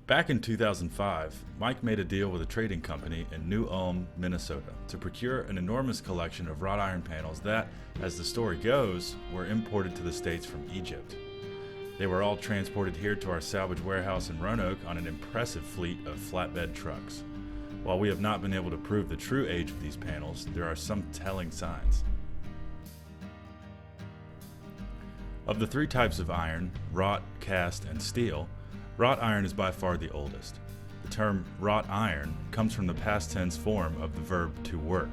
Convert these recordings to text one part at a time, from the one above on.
Back in 2005, Mike made a deal with a trading company in New Ulm, Minnesota, to procure an enormous collection of wrought iron panels that, as the story goes, were imported to the States from Egypt. They were all transported here to our salvage warehouse in Roanoke on an impressive fleet of flatbed trucks. While we have not been able to prove the true age of these panels, there are some telling signs. Of the three types of iron, wrought, cast, and steel, wrought iron is by far the oldest. The term wrought iron comes from the past tense form of the verb to work.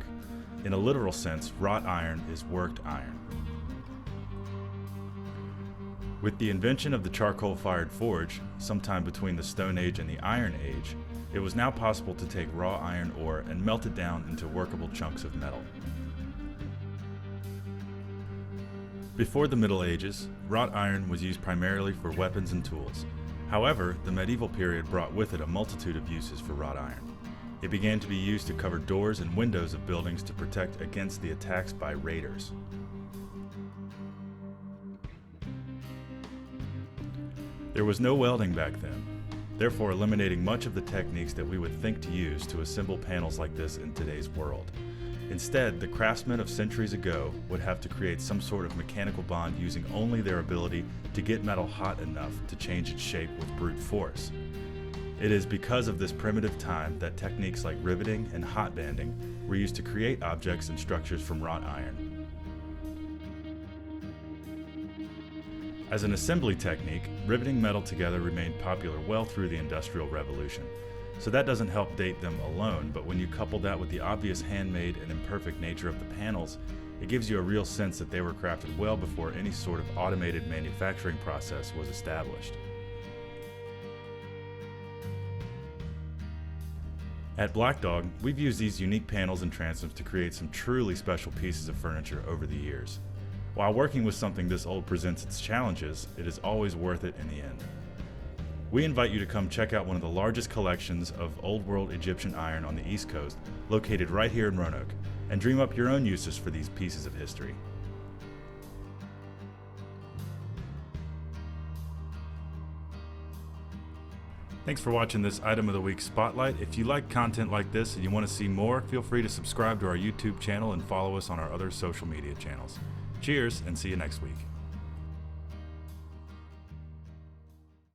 In a literal sense, wrought iron is worked iron. With the invention of the charcoal-fired forge, sometime between the Stone Age and the Iron Age, it was now possible to take raw iron ore and melt it down into workable chunks of metal. Before the Middle Ages, wrought iron was used primarily for weapons and tools. However, the medieval period brought with it a multitude of uses for wrought iron. It began to be used to cover doors and windows of buildings to protect against the attacks by raiders. There was no welding back then, therefore eliminating much of the techniques that we would think to use to assemble panels like this in today's world. Instead, the craftsmen of centuries ago would have to create some sort of mechanical bond using only their ability to get metal hot enough to change its shape with brute force. It is because of this primitive time that techniques like riveting and hot banding were used to create objects and structures from wrought iron. As an assembly technique, riveting metal together remained popular well through the Industrial Revolution. So that doesn't help date them alone, but when you couple that with the obvious handmade and imperfect nature of the panels, it gives you a real sense that they were crafted well before any sort of automated manufacturing process was established. At Black Dog, we've used these unique panels and transoms to create some truly special pieces of furniture over the years. While working with something this old presents its challenges, it is always worth it in the end. We invite you to come check out one of the largest collections of Old World Egyptian iron on the East Coast, located right here in Roanoke, and dream up your own uses for these pieces of history. Thanks for watching this Item of the Week Spotlight. If you like content like this and you want to see more, feel free to subscribe to our YouTube channel and follow us on our other social media channels. Cheers, and see you next week.